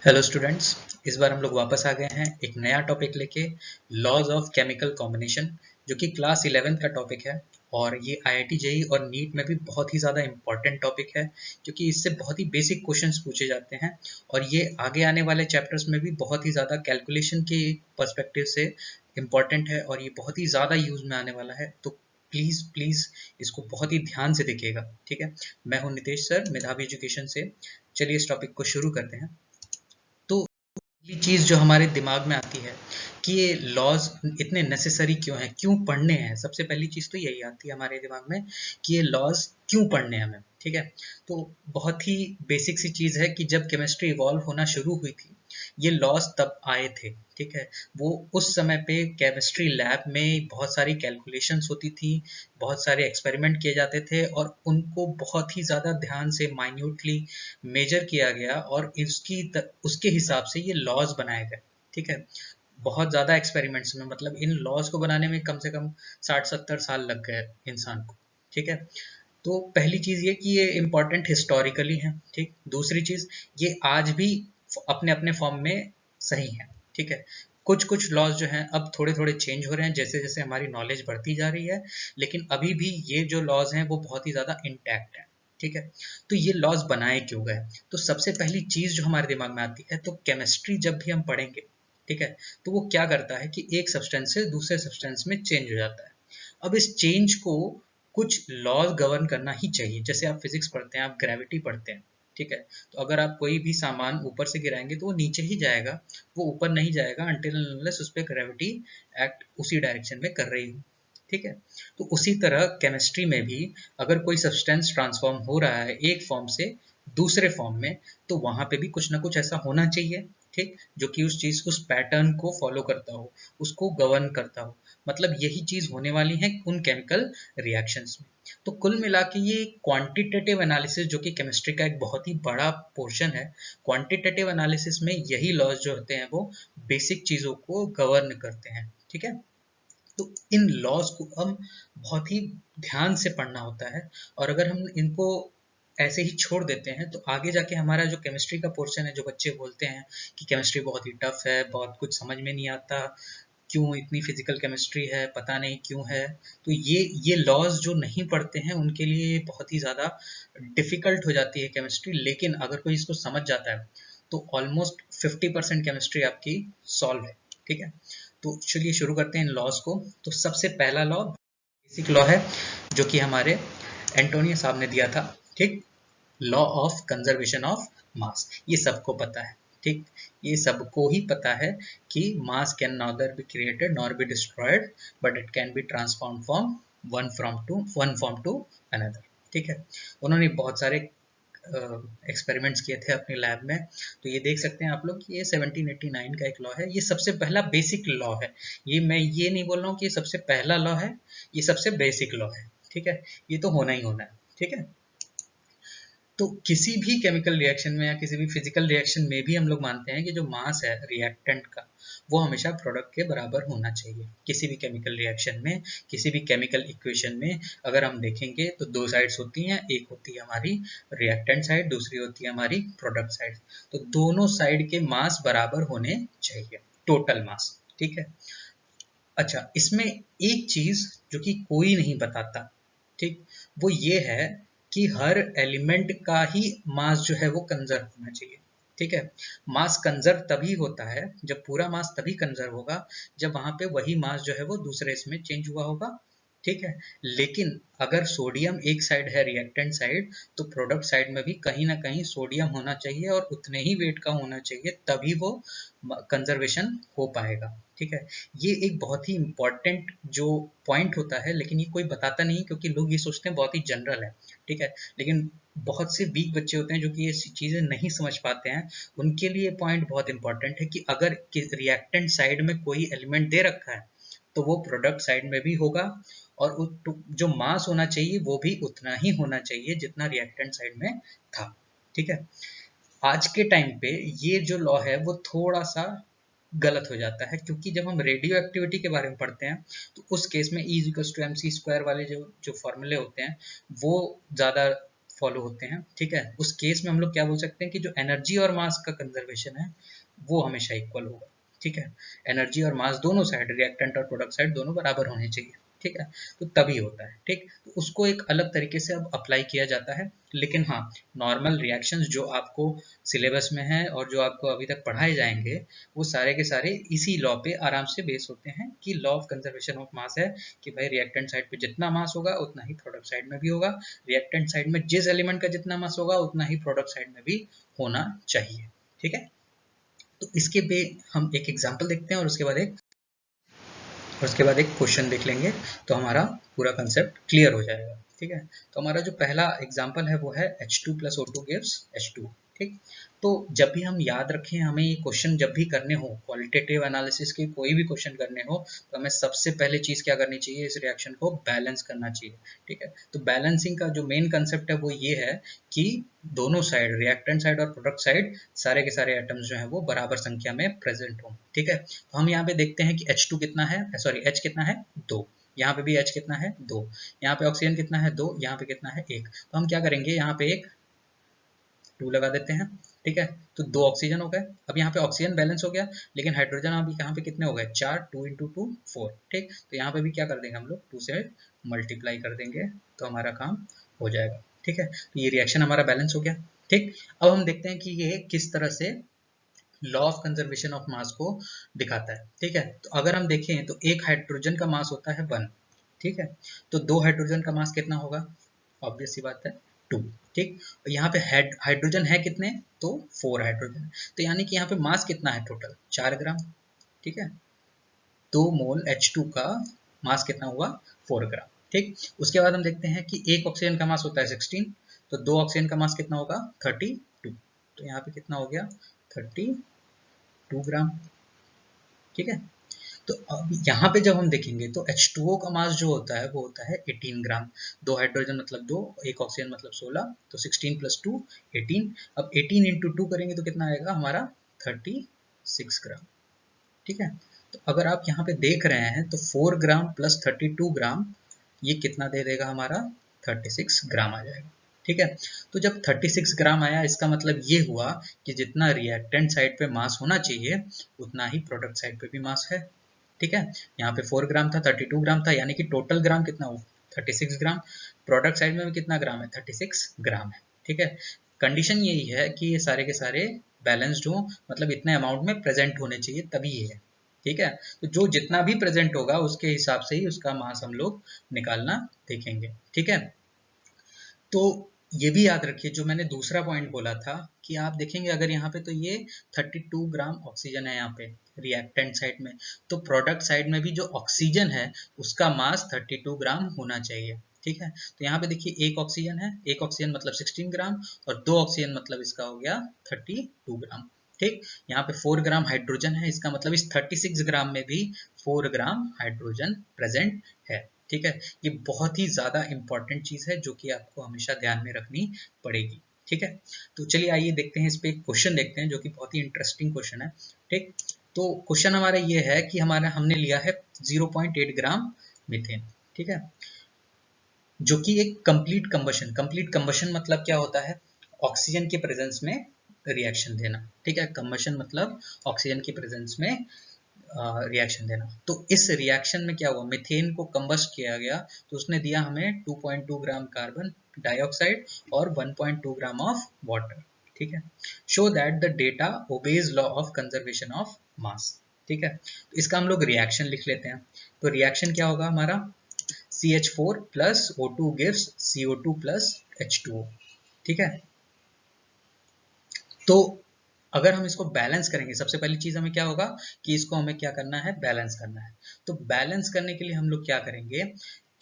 Hello students. इस बार हम लोग वापस आ गए हैं एक नया टॉपिक लेके, लॉज ऑफ केमिकल कॉम्बिनेशन, जो कि क्लास 11th का टॉपिक है। और ये आईआईटी जेईई और नीट में भी बहुत ही ज़्यादा इम्पॉर्टेंट टॉपिक है, क्योंकि इससे बहुत ही बेसिक क्वेश्चंस पूछे जाते हैं। और ये आगे आने वाले चैप्टर्स में भी बहुत ही ज़्यादा कैलकुलेशन के पर्सपेक्टिव से इम्पॉर्टेंट है, और ये बहुत ही ज़्यादा यूज में आने वाला है। तो प्लीज़ प्लीज़ इसको बहुत ही ध्यान से देखिएगा, ठीक है। मैं हूँ नितेश सर, मेधावी एजुकेशन से। चलिए इस टॉपिक को शुरू करते हैं। तो पहली चीज़ जो हमारे दिमाग में आती है कि ये लॉज इतने नेसेसरी क्यों हैं, क्यों पढ़ने हैं। सबसे पहली चीज़ तो यही आती है हमारे दिमाग में कि ये लॉज क्यों पढ़ने हैं हमें, ठीक है। तो बहुत ही बेसिक सी चीज़ है कि जब केमिस्ट्री इवॉल्व होना शुरू हुई थी, ये लॉज तब आए थे, ठीक है। वो उस समय पे केमिस्ट्री लैब में बहुत सारी कैलकुलेशंस होती थी, बहुत सारे एक्सपेरिमेंट किए जाते थे, और उनको बहुत ही ज़्यादा ध्यान से माइन्यूटली मेजर किया गया, और उसके हिसाब से ये लॉज बनाए गए, ठीक है। बहुत ज़्यादा एक्सपेरिमेंट्स में, मतलब इन लॉज को बनाने में कम से कम 60-70 साल लग गए इंसान को, ठीक है। तो पहली चीज़ ये कि ये इम्पोर्टेंट हिस्टोरिकली है, ठीक। दूसरी चीज़, ये आज भी अपने अपने फॉर्म में सही है, ठीक है। कुछ कुछ लॉज जो हैं अब थोड़े थोड़े चेंज हो रहे हैं जैसे जैसे हमारी नॉलेज बढ़ती जा रही है, लेकिन अभी भी ये जो लॉज हैं वो बहुत ही ज़्यादा इंटैक्ट हैं, ठीक है। तो ये लॉज बनाए क्यों गए? तो सबसे पहली चीज़ जो हमारे दिमाग में आती है, तो केमिस्ट्री जब भी हम पढ़ेंगे, ठीक है, तो वो क्या करता है कि एक सब्सटेंस से दूसरे सब्सटेंस में चेंज हो जाता है। अब इस चेंज को कुछ लॉज गवर्न करना ही चाहिए। जैसे आप फिजिक्स पढ़ते हैं, आप ग्रेविटी पढ़ते हैं, ठीक है। तो अगर आप कोई भी सामान ऊपर से गिराएंगे तो वो नीचे ही जाएगा, वो ऊपर नहीं जाएगा अनटिल अनलेस उस पर ग्रेविटी एक्ट उसी डायरेक्शन में कर रही हो, ठीक है। तो उसी तरह केमिस्ट्री में भी अगर कोई सब्सटेंस ट्रांसफॉर्म हो रहा है एक फॉर्म से दूसरे फॉर्म में, तो वहां पे भी कुछ ना कुछ ऐसा होना चाहिए, ठीक, जो कि उस चीज उस पैटर्न को फॉलो करता हो, उसको गवर्न करता हो। मतलब यही चीज होने वाली है उन केमिकल रिएक्शंस में। तो कुल मिला के ये क्वांटिटेटिव एनालिसिस, जो कि केमिस्ट्री का एक बहुत ही बड़ा पोर्शन है, क्वांटिटेटिव एनालिसिस में यही लॉज जो होते हैं वो बेसिक चीजों को गवर्न करते हैं, ठीक है। तो इन लॉज को हम बहुत ही ध्यान से पढ़ना होता है, और अगर हम इनको ऐसे ही छोड़ देते हैं तो आगे जाके हमारा जो केमिस्ट्री का पोर्शन है, जो बच्चे बोलते हैं कि केमिस्ट्री बहुत ही टफ है, बहुत कुछ समझ में नहीं आता, क्यों इतनी फिजिकल केमिस्ट्री है, पता नहीं क्यों है। तो ये लॉज जो नहीं पढ़ते हैं उनके लिए बहुत ही ज़्यादा डिफिकल्ट हो जाती है केमिस्ट्री, लेकिन अगर कोई इसको समझ जाता है तो ऑलमोस्ट 50% केमिस्ट्री आपकी सॉल्व है, ठीक है। तो चलिए शुरू करते हैं इन लॉज को। तो सबसे पहला लॉ बेसिक लॉ है, जो कि हमारे एंटोनियो साहब ने दिया था, ठीक। लॉ ऑफ कंजर्वेशन ऑफ मास, ये सबको पता है, ठीक। ये सबको ही पता है कि mass can neither be created nor be destroyed, but it can be transform from one form to another, ठीक है। उन्होंने बहुत सारे एक्सपेरिमेंट्स किए थे अपने लैब में। तो ये देख सकते हैं आप लोग कि ये 1789 का एक लॉ है, ये सबसे पहला बेसिक लॉ है। ये मैं ये नहीं बोल रहा हूँ कि ये सबसे पहला लॉ है, ये सबसे बेसिक लॉ है, ठीक है। ये तो होना ही होना है, ठीक है। तो किसी भी केमिकल रिएक्शन में या किसी भी फिजिकल रिएक्शन में भी हम लोग मानते हैं कि जो मास है रिएक्टेंट का, वो हमेशा प्रोडक्ट के बराबर होना चाहिए। किसी भी केमिकल रिएक्शन में, किसी भी केमिकल इक्वेशन में अगर हम देखेंगे तो दो साइड्स होती हैं, एक होती है हमारी रिएक्टेंट साइड, दूसरी होती है हमारी प्रोडक्ट साइड। तो दोनों साइड के मास बराबर होने चाहिए, टोटल मास, ठीक है। अच्छा, इसमें एक चीज जो कि कोई नहीं बताता, ठीक, वो ये है कि हर एलिमेंट का ही मास जो है वो कंजर्व होना चाहिए, ठीक है। मास कंजर्व तभी होता है, जब पूरा मास तभी कंजर्व होगा जब वहां पे वही मास जो है वो दूसरे इसमें चेंज हुआ होगा, ठीक है। लेकिन अगर सोडियम एक साइड है रिएक्टेंट साइड, तो प्रोडक्ट साइड में भी कहीं ना कहीं सोडियम होना चाहिए, और उतने ही वेट का होना चाहिए, तभी वो कंजर्वेशन हो पाएगा, ठीक है। ये एक बहुत ही इंपॉर्टेंट जो पॉइंट होता है, लेकिन ये कोई बताता नहीं, क्योंकि लोग ये सोचते हैं बहुत ही जनरल है, ठीक है। लेकिन बहुत से वीक बच्चे होते हैं जो कि ये चीजें नहीं समझ पाते हैं, उनके लिए पॉइंट बहुत इंपॉर्टेंट है कि अगर रिएक्टेंट साइड में कोई एलिमेंट दे रखा है तो वो प्रोडक्ट साइड में भी होगा, और जो मास होना चाहिए वो भी उतना ही होना चाहिए जितना रिएक्टेंट साइड में था, ठीक है। आज के टाइम पे ये जो लॉ है वो थोड़ा सा गलत हो जाता है, क्योंकि जब हम रेडियो एक्टिविटी के बारे में पढ़ते हैं तो उस केस में E = mc² वाले जो जो फॉर्मूले होते हैं वो ज़्यादा फॉलो होते हैं, ठीक है। उस केस में हम लोग क्या बोल सकते हैं कि जो एनर्जी और मास का कंजर्वेशन है वो हमेशा इक्वल होगा, ठीक है। एनर्जी और मास दोनों साइड, रिएक्टेंट और प्रोडक्ट साइड दोनों बराबर होने चाहिए, ठीक है। तो तभी होता है, ठीक। तो उसको एक अलग तरीके से अब अप्लाई किया जाता है, लेकिन हाँ, नॉर्मल रिएक्शंस जो आपको सिलेबस में है और जो आपको अभी तक पढ़ाए जाएंगे वो सारे के सारे इसी लॉ पे आराम से बेस होते हैं कि लॉ ऑफ कंजर्वेशन ऑफ मास है कि भाई रिएक्टेंट साइड पे जितना मास होगा उतना ही प्रोडक्ट साइड में भी होगा, रिएक्टेंट साइड में जिस एलिमेंट का जितना मास होगा उतना ही प्रोडक्ट साइड में भी होना चाहिए, ठीक है। तो इसके पे हम एक एग्जांपल देखते हैं और उसके बाद एक क्वेश्चन देख लेंगे, तो हमारा पूरा कंसेप्ट क्लियर हो जाएगा, ठीक है। तो हमारा जो पहला एग्जांपल है वो है H2 plus O2 gives H2, ठीक। तो जब भी हम याद रखें, हमें ये क्वेश्चन जब भी करने हो, क्वालिटेटिव एनालिसिस के कोई भी क्वेश्चन करने हो, तो हमें सबसे पहले चीज़ क्या करनी चाहिए, इस रिएक्शन को बैलेंस करना चाहिए, ठीक है। तो बैलेंसिंग का जो मेन कंसेप्ट है वो ये है कि दोनों साइड, रिएक्टेंट साइड और प्रोडक्ट साइड, सारे के सारे एटम्स जो हैं वो बराबर संख्या में प्रेजेंट हों, ठीक है। तो हम यहाँ पे देखते हैं कि H2 कितना है, सॉरी H कितना है 2, यहाँ पे भी H कितना है 2, यहाँ पे ऑक्सीजन कितना है 2, यहाँ पे कितना है 1। तो हम क्या करेंगे, यहाँ पे एक 2 लगा देते हैं, ठीक है। तो 2 ऑक्सीजन हो गए। अब यहाँ पे ऑक्सीजन बैलेंस हो गया, लेकिन हाइड्रोजन अभी यहाँ पे कितने हो गए, 4, 2 इंटू 2 4, ठीक। तो यहाँ पे भी क्या कर देंगे हम लोग, 2 से मल्टीप्लाई कर देंगे तो हमारा काम हो जाएगा, ठीक है। तो ये रिएक्शन हमारा बैलेंस हो गया, ठीक। अब हम देखते हैं कि ये किस तरह से लॉ ऑफ कंजर्वेशन ऑफ मास को दिखाता है, ठीक है। तो अगर हम देखें तो एक हाइड्रोजन का मास होता है 1, ठीक है। तो 2 हाइड्रोजन का मास कितना होगा, ऑब्वियस सी बात है 2, ठीक। यहाँ पे हाइड्रोजन है कितने, तो 4 हाइड्रोजन, तो यानी कि यहाँ पे मास कितना है टोटल 4 ग्राम, ठीक है। 2 मोल H2 का मास कितना हुआ 4 ग्राम, ठीक। उसके बाद हम देखते हैं कि एक ऑक्सीजन का मास होता है 16, तो 2 ऑक्सीजन का मास कितना होगा 32, तो यहाँ पे कितना हो गया 32 ग्राम, ठीक है। तो अब यहाँ पे जब हम देखेंगे तो H2O का मास जो होता है वो होता है 18 ग्राम, 2 हाइड्रोजन मतलब 2, एक ऑक्सीजन मतलब 16, तो 16 प्लस 2 18। अब 18 इंटू 2 करेंगे तो कितना आएगा हमारा 36 ग्राम, ठीक है। तो अगर आप यहाँ पे देख रहे हैं तो 4 ग्राम प्लस 32 ग्राम ये कितना दे देगा हमारा 36 ग्राम आ जाएगा, ठीक है। तो जब 36 ग्राम आया, इसका मतलब ये हुआ कि जितना रिएक्टेंट साइड पे मास होना चाहिए उतना ही प्रोडक्ट साइड पे भी मास है, ठीक है। यहाँ पे 4 ग्राम था, 32 ग्राम था, यानी कि टोटल ग्राम कितना हुआ 36 ग्राम। प्रोडक्ट साइड में भी कितना ग्राम है 36 ग्राम है, ठीक है। कंडीशन यही है कि ये सारे के सारे बैलेंस्ड हो, मतलब इतने अमाउंट में प्रेजेंट होने चाहिए तभी ये है, ठीक है। तो जो जितना भी प्रेजेंट होगा उसके हिसाब से ही उसका मास हम लोग निकालना देखेंगे, ठीक है। तो ये भी याद रखिए जो मैंने दूसरा पॉइंट बोला था कि आप देखेंगे अगर यहाँ पे तो ये 32 ग्राम ऑक्सीजन है यहाँ पे रिएक्टेंट साइड में, तो प्रोडक्ट साइड में भी जो ऑक्सीजन है उसका मास 32 ग्राम होना चाहिए, ठीक है। तो यहाँ पे देखिए एक ऑक्सीजन है, एक ऑक्सीजन मतलब 16 ग्राम और 2 ऑक्सीजन मतलब इसका हो गया 32 ग्राम, ठीक। यहाँ पे 4 ग्राम हाइड्रोजन है, इसका मतलब इस 36 ग्राम में भी 4 ग्राम हाइड्रोजन प्रेजेंट है, ठीक है। ये बहुत ही ज़्यादा इंपॉर्टेंट चीज़ है जो कि आपको हमेशा ध्यान में रखनी पड़ेगी, ठीक है। तो चलिए आइए देखते हैं, इस पे एक क्वेश्चन देखते हैं जो कि बहुत ही इंटरेस्टिंग क्वेश्चन है, ठीक। तो क्वेश्चन हमारा ये है कि हमारा हमने लिया है 0.8 ग्राम मीथेन, ठीक है, जो कि एक कंप्लीट कंबशन मतलब क्या होता है, ऑक्सीजन के प्रेजेंस में रिएक्शन देना, ठीक है। कंबशन मतलब ऑक्सीजन की प्रेजेंस में रिएक्शन देना। तो इस रिएक्शन में क्या हुआ, मीथेन को कंबस्ट किया गया तो उसने दिया हमें 2.2 ग्राम कार्बन डाइऑक्साइड और 1.2 ग्राम ऑफ वाटर, ठीक है। Show that the data obeys law of conservation of मास, ठीक है। तो इसका हम लोग रिएक्शन लिख लेते हैं। तो रिएक्शन क्या होगा हमारा, CH4 plus O2 gives CO2 plus H2O, ठीक है। तो अगर हम इसको बैलेंस करेंगे, सबसे पहली चीज हमें क्या होगा कि इसको हमें क्या करना है, बैलेंस करना है। तो बैलेंस करने के लिए हम लोग क्या करेंगे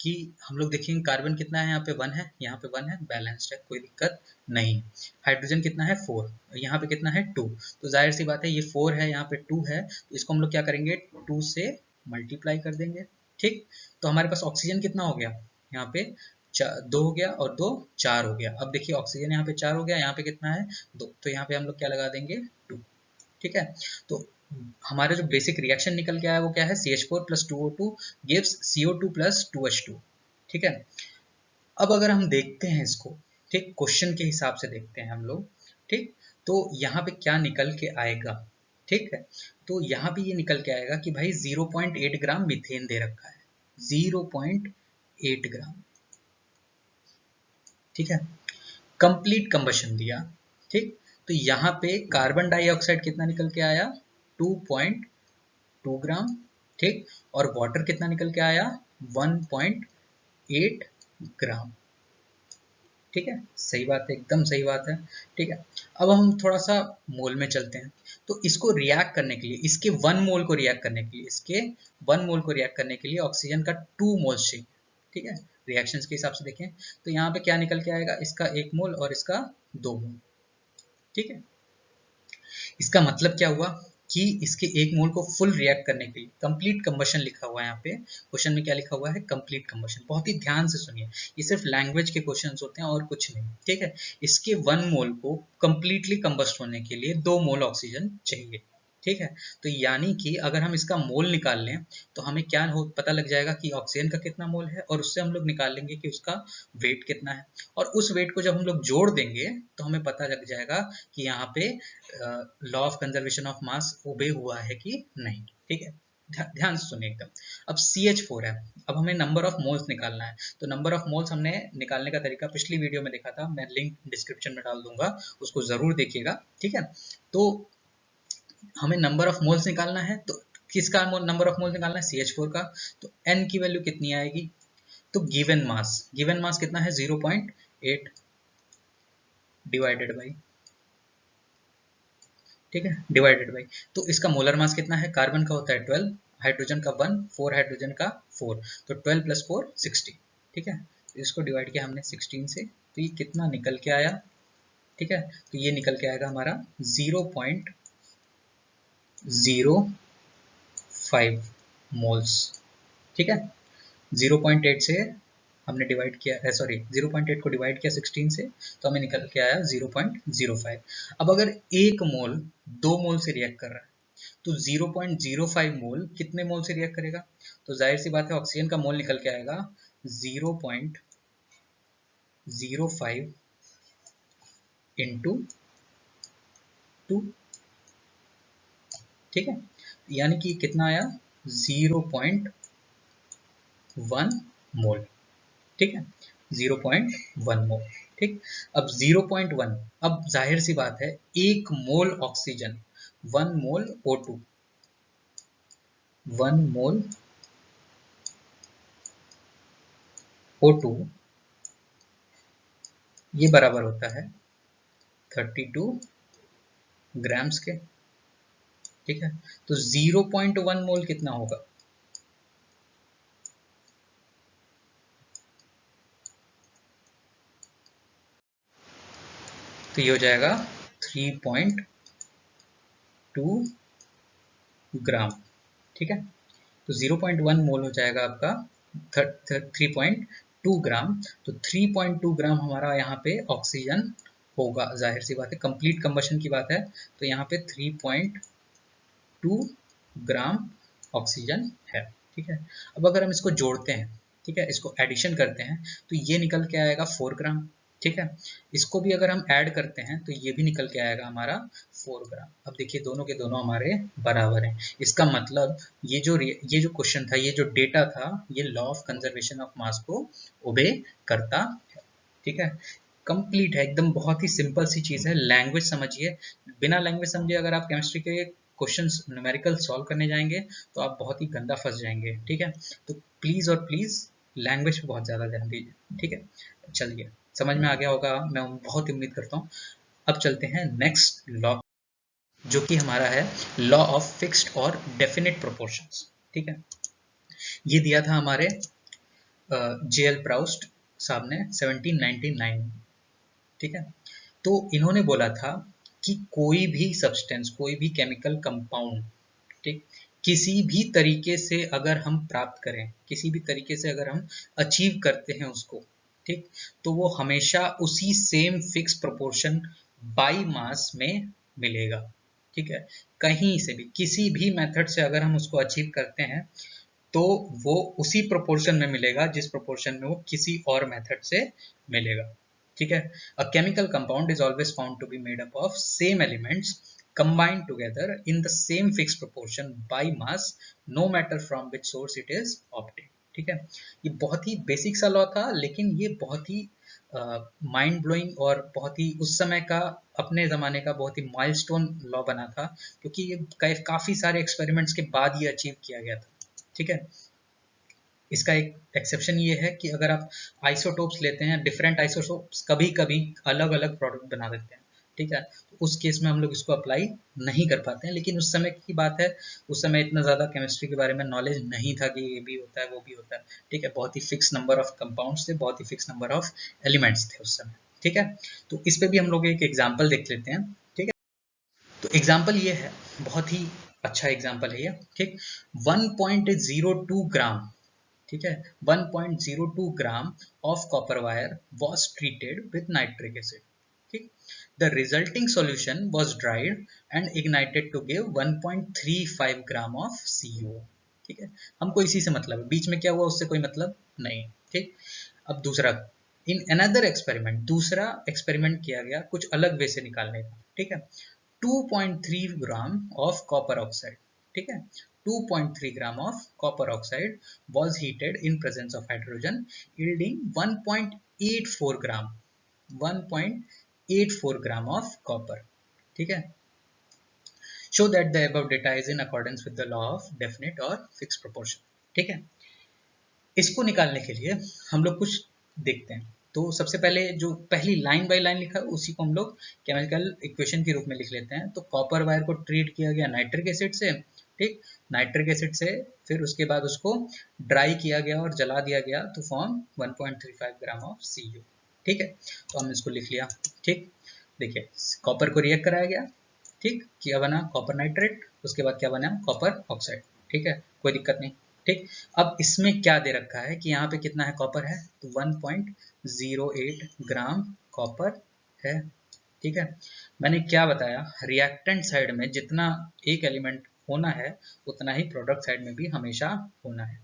कि हम लोग देखेंगे कार्बन कितना है, यहाँ पे 1 है, यहाँ पे 1 है, बैलेंस्ड है, कोई दिक्कत नहीं है। हाइड्रोजन कितना है 4, यहाँ पे कितना है 2, तो जाहिर सी बात है ये 4 है, यहाँ पे 2 है, तो इसको हम लोग क्या करेंगे 2 से मल्टीप्लाई कर देंगे, ठीक। तो हमारे पास ऑक्सीजन कितना हो गया, यहाँ पे 2 हो गया और 2 4 हो गया। अब देखिए ऑक्सीजन यहाँ पे 4 हो गया, यहाँ पे कितना है 2, तो यहाँ पे हम लोग क्या लगा देंगे 2, ठीक है। तो हमारा जो बेसिक रिएक्शन निकल के आया वो क्या है, CH4 plus 2O2 gives CO2 plus 2H2, ठीक है। अब अगर हम देखते हैं इसको ठीक, क्वेश्चन के हिसाब से देखते हैं हम लोग। ठीक, तो यहाँ पे क्या निकल के आएगा, ठीक है, तो यहाँ पे ये निकल के आएगा कि भाई 0.8 ग्राम मीथेन दे रखा है, 0.8 ग्राम, ठीक है, कंप्लीट कंबशन दिया। ठीक, तो यहाँ पे कार्बन डाइऑक्साइड कितना निकल के आया, 2.2 ग्राम, ठीक, और वाटर कितना निकल के आया, 1.8 ग्राम। ठीक है, सही बात है, एकदम सही बात है। ठीक है, अब हम थोड़ा सा मोल में चलते हैं। तो इसको रिएक्ट करने के लिए, इसके 1 मोल को रिएक्ट करने के लिए, इसके 1 मोल को रिएक्ट करने के लिए ऑक्सीजन का 2 मोल्स चाहिए। ठीक है, रिएक्शंस के हिसाब से देखें तो यहाँ पे क्या निकल के आएगा, इसका 1 मोल और इसका 2 मोल। ठीक है, इसका मतलब क्या हुआ कि इसके 1 मोल को फुल रिएक्ट करने के लिए कंप्लीट कंबशन लिखा हुआ है। यहाँ पे क्वेश्चन में क्या लिखा हुआ है, कंप्लीट कंबशन। बहुत ही ध्यान से सुनिए, ये सिर्फ लैंग्वेज के क्वेश्चंस होते हैं और कुछ नहीं। ठीक है, इसके 1 मोल को कंप्लीटली कंबस्ट होने के लिए 2 मोल ऑक्सीजन चाहिए। ठीक है, तो यानी कि अगर हम इसका मोल निकाल लें तो हमें क्या हो पता लग जाएगा कि ऑक्सीजन का कितना मोल है, और उससे हम लोग निकाल लेंगे कि उसका वेट कितना है, और उस वेट को जब हम लोग जोड़ देंगे तो हमें पता लग जाएगा कि यहाँ पे law of conservation of mass obey हुआ है कि नहीं। ठीक है, ध्यान से सुनिए एकदम। अब CH4 है, अब हमें नंबर ऑफ मोल्स निकालना है। तो नंबर ऑफ मोल्स हमने निकालने का तरीका पिछली वीडियो में देखा था, मैं लिंक डिस्क्रिप्शन में डाल दूंगा, उसको जरूर देखिएगा। ठीक है, तो हमें नंबर ऑफ मोल्स निकालना है, तो किसका नंबर ऑफ मोल्स निकालना है, CH4 का। तो N की वैल्यू कितनी आएगी, तो गिवन मास कितना है, 0.8 डिवाइडेड बाई, ठीक है, डिवाइडेड बाई, तो इसका मोलर मास कितना है, कार्बन का होता है 12, हाइड्रोजन का 1, 4 हाइड्रोजन का 4, तो 12 + 4 16। ठीक है, तो इसको डिवाइड किया हमने 16 से, तो ये कितना निकल के आया। ठीक है, तो ये निकल के आएगा हमारा 0.05 मोल्स। ठीक है, 0.8 से हमने डिवाइड किया, सॉरी 0.8 को डिवाइड किया 16 से, तो हमें निकल के आया 0.05। अब अगर एक मोल 2 मोल से रिएक्ट कर रहा है तो 0.05 मोल कितने मोल से रिएक्ट करेगा, तो जाहिर सी बात है ऑक्सीजन का मोल निकल के आएगा 0.05 इंटू 2। ठीक है, यानी कि कितना आया, 0.1 मोल। ठीक है, 0.1 मोल। ठीक, अब 0.1, अब जाहिर सी बात है 1 मोल ऑक्सीजन, 1 मोल O2, 1 मोल O2 ये बराबर होता है 32 ग्राम्स के। ठीक है, तो 0.1 मोल कितना होगा, तो ये हो जाएगा 3.2 ग्राम। ठीक है, तो 0.1 मोल हो जाएगा आपका 3.2 ग्राम। तो 3.2 ग्राम हमारा यहाँ पे ऑक्सीजन होगा, जाहिर सी बात है कंप्लीट कंबशन की बात है, तो यहाँ पे 3.2 ग्राम ऑक्सीजन है। ठीक है, अब अगर हम इसको जोड़ते हैं, ठीक है, इसको एडिशन करते हैं, तो ये निकल के आएगा 4 ग्राम। ठीक है, इसको भी अगर हम ऐड करते हैं तो ये भी निकल के आएगा हमारा 4 ग्राम। अब देखिए दोनों के दोनों हमारे बराबर हैं, इसका मतलब ये जो क्वेश्चन था, ये जो डेटा था, ये लॉ ऑफ कंजर्वेशन ऑफ मास को ओबे करता है। ठीक है, कंप्लीट है एकदम, बहुत ही सिंपल सी चीज़ है। लैंग्वेज समझिए, बिना लैंग्वेज समझे अगर आप केमिस्ट्री के क्वेश्चंस न्यूमेरिकल सॉल्व करने जाएंगे तो आप बहुत ही गंदा फंस जाएंगे। ठीक है, तो प्लीज़ और प्लीज़ लैंग्वेज पे बहुत ज़्यादा ध्यान दीजिए। ठीक है, चलिए समझ में आ गया होगा, मैं बहुत उम्मीद करता हूँ। अब चलते हैं नेक्स्ट लॉ, जो कि हमारा है लॉ ऑफ फिक्स्ड और डेफिनेट प्रोपोर्शंस। ठीक है, ये दिया था हमारे JL प्राउस्ट साहब ने 1799। ठीक है, तो इन्होंने बोला था कि कोई भी सब्सटेंस, कोई भी केमिकल कंपाउंड, ठीक, किसी भी तरीके से अगर हम प्राप्त करें, किसी भी तरीके से अगर हम अचीव करते हैं उसको, ठीक, तो वो हमेशा उसी same fix proportion by mass में मिलेगा। ठीक है, कहीं से भी किसी भी मेथड से अगर हम उसको अचीव करते हैं तो वो उसी प्रोपोर्शन में मिलेगा जिस प्रोपोर्शन में वो किसी और मेथड से मिलेगा। ठीक है। A chemical compound is always found to be made up of same elements combined together in the same fixed proportion by mass no matter from which source it is obtained। ठीक है, ये बहुत ही basic सा law था, लेकिन ये बहुत ही mind blowing और बहुत ही उस समय का, अपने ज़माने का बहुत ही माइलस्टोन लॉ बना था, क्योंकि ये काफ़ी सारे एक्सपेरिमेंट्स के बाद ये अचीव किया गया था। ठीक है, इसका एक एक्सेप्शन ये है कि अगर आप आइसोटोप्स लेते हैं, डिफरेंट आइसोटोप्स कभी कभी अलग अलग प्रोडक्ट बना देते हैं। ठीक है, तो उस केस में हम लोग इसको अप्लाई नहीं कर पाते हैं, लेकिन उस समय की बात है, उस समय इतना ज़्यादा केमिस्ट्री के बारे में नॉलेज नहीं था कि ये भी होता है वो भी होता है। ठीक है, बहुत ही फिक्स नंबर ऑफ कंपाउंड्स थे, बहुत ही फिक्स नंबर ऑफ एलिमेंट्स थे उस समय। ठीक है, तो इस पे भी हम लोग एक एग्जाम्पल देख लेते हैं। ठीक है, तो एग्जाम्पल ये है, बहुत ही अच्छा एग्जाम्पल है ये। ठीक, 1.02 ग्राम, ठीक है, 1.02 gram of copper wire was treated with nitric acid। ठीक, the resulting solution was dried and ignited to give 1.35 gram of CO। ठीक है, हमको इसी से मतलब है, बीच में क्या हुआ उससे कोई मतलब नहीं। ठीक, अब दूसरा, इन अनदर एक्सपेरिमेंट, दूसरा एक्सपेरिमेंट किया गया कुछ अलग वे से निकालने का। ठीक है, 2.3 ग्राम ऑफ कॉपर ऑक्साइड। ठीक है, 2.3 gram of copper oxide was heated in presence of hydrogen yielding 1.84 gram, 1.84 gram of copper. ठीक है, show that the above data is in accordance with the law of definite or fixed proportion। ठीक है, इसको निकालने के लिए हम लोग कुछ देखते हैं। तो सबसे पहले जो पहली लाइन बाय लाइन लिखा है उसी को हम लोग केमिकल इक्वेशन के रूप में लिख लेते हैं। तो कॉपर वायर को ट्रीट किया गया नाइट्रिक एसिड से। ठीक, नाइट्रिक एसिड से फिर उसके बाद उसको ड्राई किया गया और जला दिया गया तो फॉर्म 1.35 ग्राम ऑफ CU। ठीक है, तो हमने इसको लिख लिया। ठीक, देखिए कॉपर को रिएक्ट कराया गया। ठीक, क्या बना, कॉपर नाइट्रेट, उसके बाद क्या बना, कॉपर ऑक्साइड। ठीक है, कोई दिक्कत नहीं। ठीक, अब इसमें क्या दे रखा है कि यहाँ पे कितना है, कॉपर है, तो 1.08 ग्राम कॉपर है। ठीक है, मैंने क्या बताया, रिएक्टेंट साइड में जितना एक एलिमेंट होना है उतना ही प्रोडक्ट साइड में भी हमेशा होना है।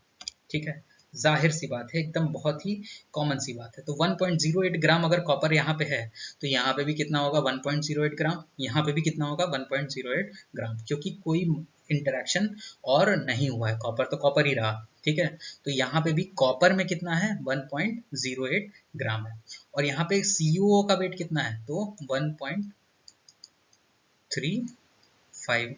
ठीक है, जाहिर सी बात है, एकदम बहुत ही कॉमन सी बात है। तो 1.08 ग्राम अगर कॉपर यहाँ पे है तो यहाँ पे भी कितना होगा, 1.08 ग्राम, यहाँ पे भी कितना होगा, 1.08 ग्राम, क्योंकि कोई इंटरेक्शन और नहीं हुआ है, कॉपर तो कॉपर ही रहा। ठीक है, तो यहाँ पे भी कॉपर में कितना है, 1.08 ग्राम है, और यहाँ पे CuO का वेट कितना है, तो 1.35।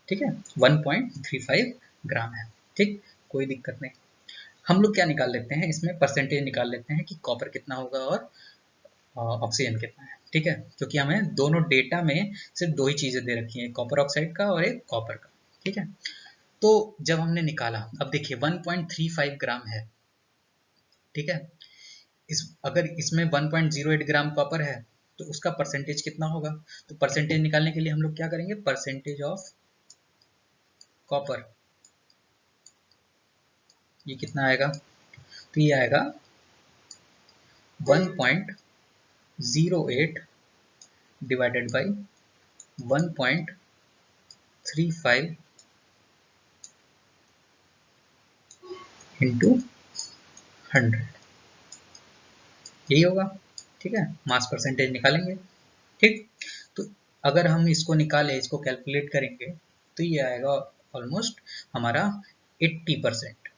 ठीक है, 1.35 ग्राम है। ठीक, कोई दिक्कत नहीं। हम लोग क्या निकाल लेते हैं, इसमें परसेंटेज निकाल लेते हैं कि कॉपर कितना होगा और ऑक्सीजन कितना है। ठीक है, क्योंकि हमें दोनों डेटा में सिर्फ दो ही चीजें दे रखी हैं, कॉपर ऑक्साइड का और एक कॉपर का। ठीक है, तो जब हमने निकाला, अब देखिए 1.35 ग्राम है। ठीक है, अगर इसमें 1.08 ग्राम कॉपर है तो उसका परसेंटेज कितना होगा, तो परसेंटेज निकालने के लिए हम लोग क्या करेंगे, परसेंटेज ऑफ कॉपर, ये कितना आएगा, तो ये आएगा 1.08 डिवाइडेड बाई 1.35 इंटू 100, यही होगा। ठीक है, मास परसेंटेज निकालेंगे। ठीक, तो अगर हम इसको निकालें, इसको कैलकुलेट करेंगे तो ये आएगा ऑलमोस्ट हमारा 80%।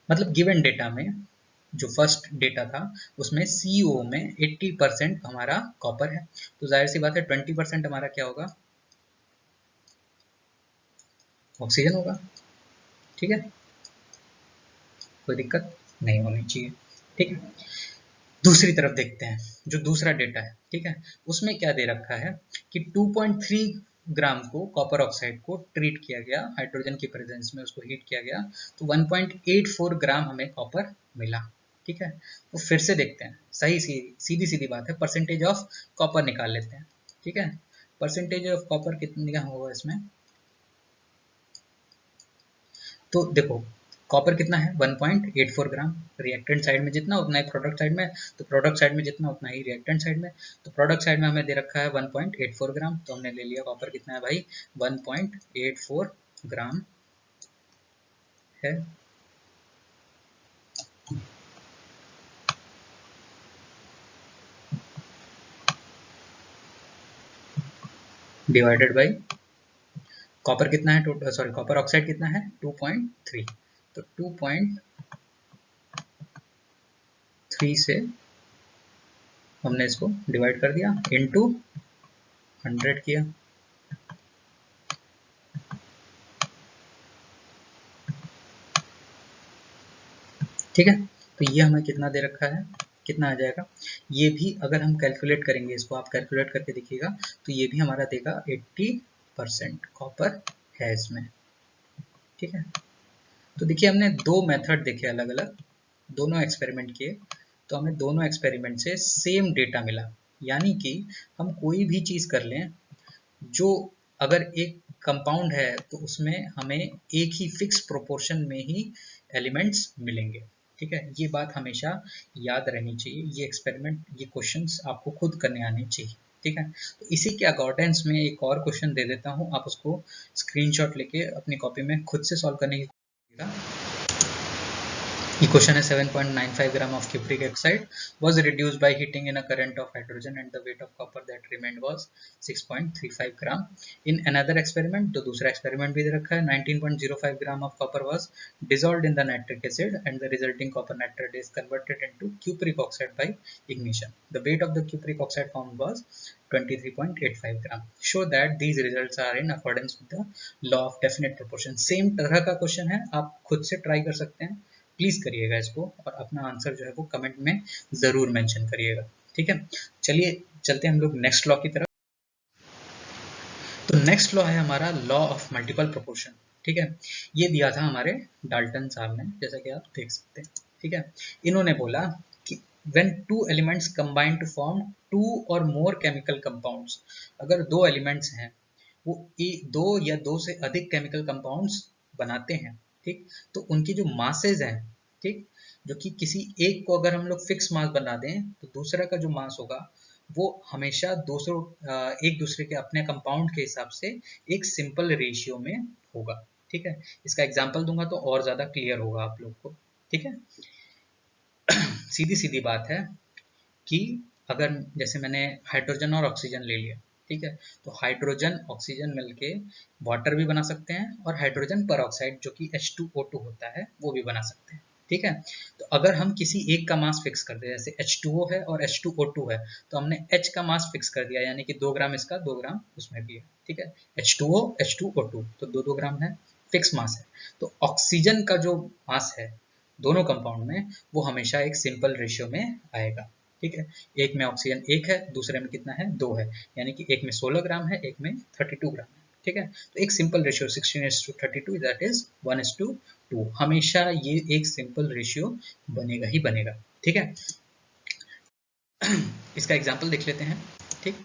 मतलब गिवन डेटा में, जो फर्स्ट डेटा था उसमें CO में 80% हमारा कॉपर है, तो जाहिर सी बात है 20% हमारा क्या होगा, ऑक्सीजन होगा। ठीक है, कोई दिक्कत नहीं होनी चाहिए। ठीक है, दूसरी तरफ देखते हैं, जो दूसरा डेटा है। ठीक है, उसमें क्या दे रखा है कि 2.3 ग्राम को कॉपर ऑक्साइड को ट्रीट किया गया, हाइड्रोजन की प्रेजेंस में उसको हीट किया गया, तो 1.84 ग्राम हमें कॉपर मिला। ठीक है, तो फिर से देखते हैं, सही सीधी सीधी बात है, परसेंटेज ऑफ कॉपर निकाल लेते हैं। ठीक है, परसेंटेज ऑफ कॉपर कितना होगा इसमें, तो देखो कॉपर कितना है, 1.84 ग्राम, रिएक्टेंट साइड में जितना उतना ही प्रोडक्ट साइड में, तो प्रोडक्ट साइड में जितना उतना ही रिएक्टेंट साइड में, तो प्रोडक्ट साइड में हमें दे रखा है 1.84 ग्राम, तो हमने ले लिया कॉपर कितना है भाई, 1.84 ग्राम है डिवाइडेड बाई कॉपर कितना है, सॉरी कॉपर ऑक्साइड कितना है 2.3, तो 2.3 से हमने इसको डिवाइड कर दिया इनटू 100 किया, ठीक है। तो ये हमें कितना दे रखा है, कितना आ जाएगा, ये भी अगर हम कैलकुलेट करेंगे इसको, आप कैलकुलेट करके देखिएगा, तो ये भी हमारा देगा 80% कॉपर है इसमें, ठीक है। तो देखिए हमने दो मेथड देखे अलग अलग, दोनों एक्सपेरिमेंट किए, तो हमें दोनों एक्सपेरिमेंट से सेम डेटा मिला, यानी कि हम कोई भी चीज़ कर लें, जो अगर एक कंपाउंड है तो उसमें हमें एक ही फिक्स प्रोपोर्शन में ही एलिमेंट्स मिलेंगे, ठीक है। ये बात हमेशा याद रहनी चाहिए, ये एक्सपेरिमेंट, ये क्वेश्चंस आपको खुद करने आने चाहिए, ठीक है। तो इसी के अकॉर्डेंस में एक और क्वेश्चन दे देता हूँ, आप उसको स्क्रीनशॉट लेके अपनी कॉपी में खुद से सॉल्व करने की कोशिश कीजिएगा। The question is 7.95 gram of cupric oxide was reduced by heating in a current of hydrogen and the weight of copper that remained was 6.35 gram. In another experiment, तो दूसरा experiment भी दे रखा है, 19.05 gram of copper was dissolved in the nitric acid and the resulting copper nitrate is converted into cupric oxide by ignition. The weight of the cupric oxide found was 23.85 gram. Show that these results are in accordance with the law of definite proportion. Same तरह का question है, आप खुद से try कर सकते हैं, please करिएगा इसको और अपना आंसर जो है वो कमेंट में जरूर मेंशन करिएगा, ठीक है। चलिए चलते हैं हम लोग नेक्स्ट लॉ की तरफ। तो नेक्स्ट लॉ है हमारा लॉ ऑफ मल्टीपल प्रोपोर्शन, ठीक है। ये दिया था हमारे डाल्टन साहब ने, जैसा कि आप देख सकते हैं, ठीक है। इन्होंने बोला कि when two elements combine to form two or more chemical compounds, अगर दो एलिमेंट्स हैं वो दो या दो से अधिक केमिकल कंपाउंड्स बनाते हैं, ठीक, तो उनकी जो मासेज हैं, ठीक, जो कि किसी एक को अगर हम लोग फिक्स मास बना दें तो दूसरा का जो मास होगा वो हमेशा एक दूसरे के अपने कंपाउंड के हिसाब से एक सिंपल रेशियो में होगा, ठीक है। इसका एग्जांपल दूंगा तो और ज्यादा क्लियर होगा आप लोग को, ठीक है। सीधी सीधी बात है कि अगर जैसे मैंने हाइड्रोजन और ऑक्सीजन ले लिया, ठीक है, तो हाइड्रोजन ऑक्सीजन मिलके वाटर भी बना सकते हैं और हाइड्रोजन पर ऑक्साइड जो कि H2O2 होता है वो भी बना सकते हैं, ठीक है। तो अगर हम किसी एक का मास फिक्स कर दे, जैसे H2O है और H2O2 है, तो हमने H का मास फिक्स कर दिया, यानी कि 2 ग्राम इसका 2 ग्राम उसमें भी है, ठीक है। H2O H2O2 तो 2-2 ग्राम है, फिक्स मास है। तो ऑक्सीजन का जो मास है दोनों कंपाउंड में वो हमेशा एक सिंपल रेशियो में आएगा, ठीक है। एक में ऑक्सीजन एक है, दूसरे में कितना है 2 है, यानी कि एक में 16 ग्राम है, एक में 32 ग्राम है, ठीक है। तो एक सिंपल रेशियो 16:32 दैट इज 1:2, हमेशा ये एक सिंपल रेशियो बनेगा ही बनेगा, ठीक है। इसका एग्जाम्पल देख लेते हैं, ठीक।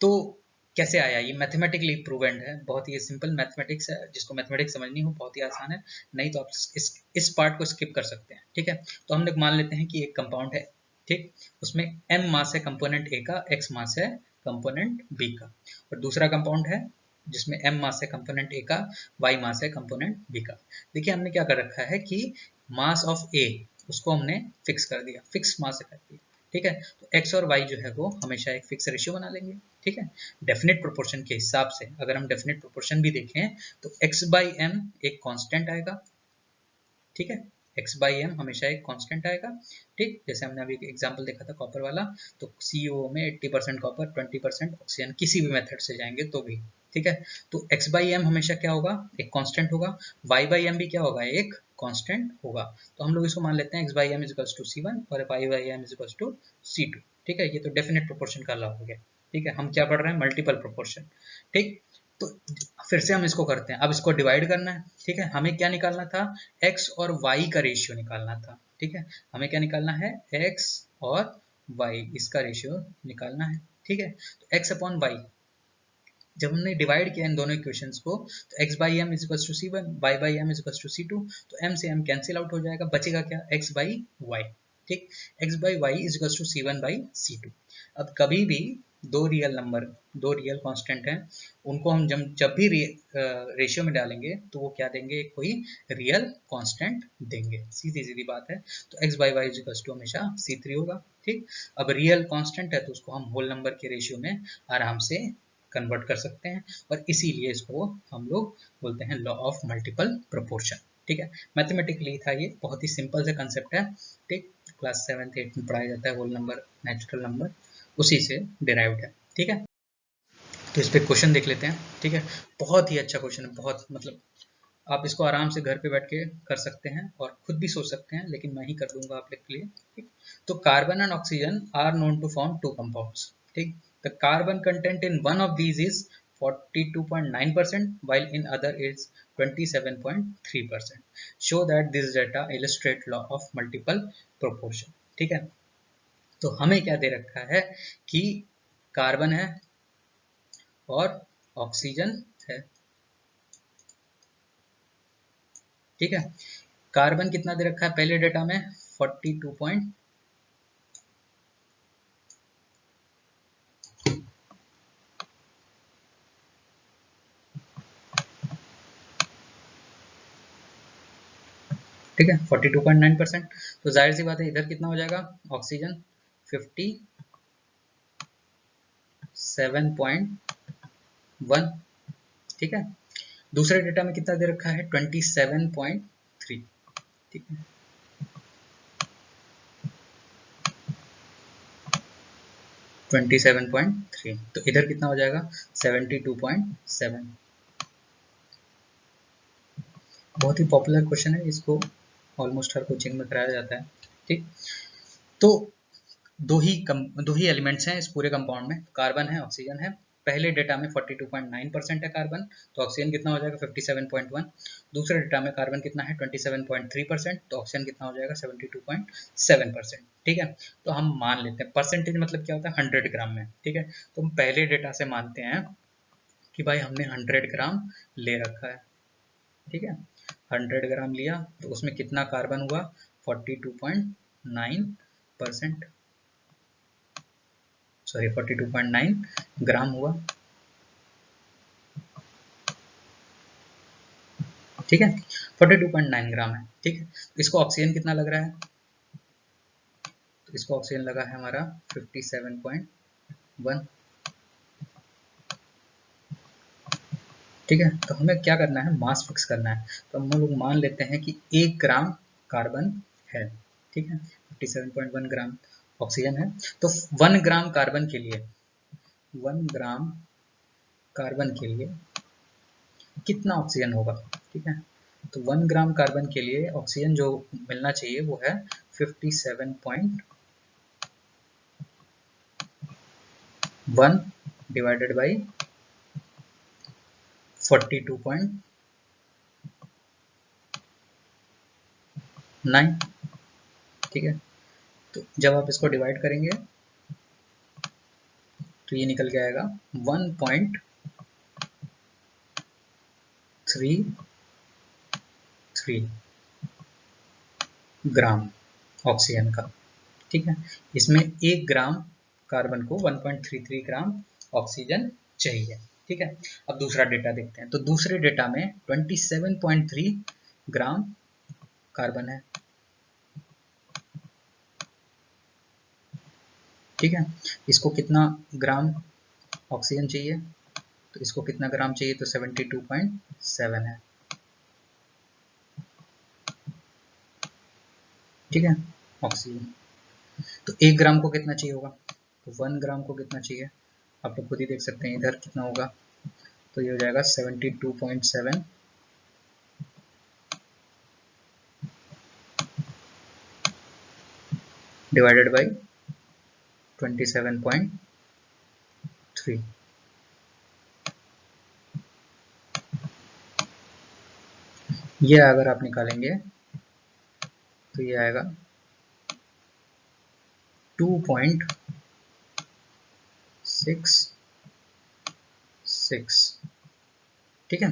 तो कैसे आया, ये मैथमेटिकली प्रूवेंड है, बहुत ही सिंपल मैथमेटिक्स है, जिसको मैथमेटिक्स समझनी हो बहुत ही आसान है, नहीं तो आप इस पार्ट को स्किप कर सकते हैं, ठीक है। तो हम लोग मान लेते हैं कि एक कंपाउंड है, ठीक, उसमें m मास है कंपोनेंट A का, x मास है कंपोनेंट B का, और दूसरा कंपाउंड है जिसमें m मास है कंपोनेंट A का, y मास है कंपोनेंट B का। देखिए हमने क्या कर रखा है कि मास ऑफ A उसको हमने फिक्स कर दिया, फिक्स मास कर दिया, ठीक है। तो x और y जो है वो हमेशा एक फिक्स रेशियो बना लेंगे, ठीक है। डेफिनेट प्रोपोर्शन के हिसाब से अगर हम डेफिनेट प्रोपोर्शन भी देखें तो x/m एक कांस्टेंट आएगा, ठीक है। x/m हमेशा एक कांस्टेंट आएगा, ठीक। जैसे हमने अभी एग्जांपल देखा था कॉपर वाला, तो CO में 80% कॉपर 20% ऑक्सीजन, किसी भी मेथड से जाएंगे तो भी, ठीक है। तो x/m हमेशा क्या होगा, एक कांस्टेंट होगा, y/m भी क्या होगा, एक कांस्टेंट होगा। तो हम लोग इसको मान लेते हैं x/m = C1 और y/m = C2, ठीक है। ये तो डेफिनेट प्रोपोर्शन का लॉ हो गया, ठीक है। हम क्या पढ़ रहे हैं, मल्टीपल प्रोपोर्शन, ठीक। तो फिर से हम इसको करते हैं, अब इसको डिवाइड करना है, ठीक है। हमें क्या निकालना था, x और y का रेशियो निकालना था, ठीक है। हमें क्या निकालना है, x और y इसका रेशियो निकालना है, ठीक है। तो x/y जब हमने डिवाइड किया इन दोनों इक्वेशंस को, तो x/m = C1, y/m = C2, तो m से m कैंसिल आउट हो जाएगा, बचेगा क्या, x/y, ठीक। x by Y is equal to C1 by C2। अब कभी भी दो रियल नंबर, दो रियल कांस्टेंट हैं, उनको हम जब भी रेशियो में डालेंगे तो वो क्या देंगे, कोई रियल कांस्टेंट देंगे, सीधी सीधी बात है। तो x by Y is equal to हमेशा C3 होगा। ठीक। अब रियल कांस्टेंट है तो उसको हम होल नंबर के रेशियो में आराम से कन्वर्ट कर सकते हैं, और इसीलिए इसको हम लोग बोलते हैं लॉ ऑफ मल्टीपल प्रोपोर्शन। ठीक है, मैथमेटिकली था ये, बहुत ही सिंपल से कंसेप्ट है। ठीक, क्लास 7th 8th में पढ़ाया जाता है होल नंबर, नेचुरल नंबर, उसी से डिराइव्ड है। ठीक है, तो इस पे क्वेश्चन देख लेते हैं। ठीक है, बहुत ही अच्छा क्वेश्चन है, बहुत मतलब आप इसको आराम से घर पे बैठ के कर सकते हैं और खुद भी सोच सकते हैं, लेकिन मैं ही कर दूंगा आप लोग के लिए। ठीक, तो carbon and oxygen are known to form two compounds. ठीक, the carbon content in one of these is 42.9% while in other is 27.3%. Show that this data illustrate law of multiple proportion. ठीक है, तो हमें क्या दे रखा है कि कार्बन है और ऑक्सीजन है। ठीक है, कार्बन कितना दे रखा है पहले डेटा में 42 पॉइंट, ठीक है 42.9%। तो जाहिर सी बात है इधर कितना हो जाएगा ऑक्सीजन 57.1। ठीक है, दूसरे डेटा में कितना दे रखा है 27.3। ठीक है, 27.3, तो इधर कितना हो जाएगा 72.7। बहुत ही पॉपुलर क्वेश्चन है, इसको ऑलमोस्ट हर कोचिंग में कराया जाता है। ठीक, तो दो ही एलिमेंट्स हैं इस पूरे कंपाउंड में, कार्बन है ऑक्सीजन है। पहले डेटा में 42.9% है कार्बन, तो ऑक्सीजन कितना हो जाएगा 57.1। दूसरे डेटा में कार्बन कितना है 27.3%, तो ऑक्सीजन कितना हो जाएगा 72.7%। ठीक है, तो हम मान लेते हैं परसेंटेज मतलब क्या होता है 100 ग्राम में। ठीक है, तो हम पहले डेटा से मानते हैं कि भाई हमने 100 ग्राम ले रखा है। ठीक है, 100 ग्राम लिया तो उसमें कितना कार्बन हुआ 42.9%, सॉरी 42.9 ग्राम हुआ। ठीक है, 42.9 ग्राम है। ठीक है, इसको ऑक्सीजन कितना लग रहा है, तो इसको ऑक्सीजन लगा है हमारा 57.1। ठीक है, तो हमें क्या करना है मास फिक्स करना है, तो हम लोग मान लेते हैं कि 1 ग्राम कार्बन है। ठीक है, 57.1 ग्राम ऑक्सीजन है, तो 1 ग्राम कार्बन के लिए 1 ग्राम कार्बन के लिए कितना ऑक्सीजन होगा। ठीक है, तो 1 ग्राम कार्बन के लिए ऑक्सीजन जो मिलना चाहिए वो है 57.1 डिवाइडेड बाई 42.9। ठीक है, तो जब आप इसको डिवाइड करेंगे तो ये निकल के आएगा 1.33 ग्राम ऑक्सीजन का। ठीक है, इसमें 1 ग्राम कार्बन को 1.33 ग्राम ऑक्सीजन चाहिए। ठीक है, अब दूसरा डेटा देखते हैं, तो दूसरे डेटा में 27.3 ग्राम कार्बन है। ठीक है, इसको कितना ग्राम ऑक्सीजन चाहिए, तो इसको कितना ग्राम चाहिए, तो 72.7 है। ठीक है, ऑक्सीजन, तो 1 ग्राम को कितना चाहिए होगा, तो 1 ग्राम को कितना चाहिए आप लोग खुद ही देख सकते हैं, इधर कितना होगा, तो ये हो जाएगा 72.7 डिवाइडेड बाई 27.3। ये अगर आप निकालेंगे तो ये आएगा 2.66। ठीक है,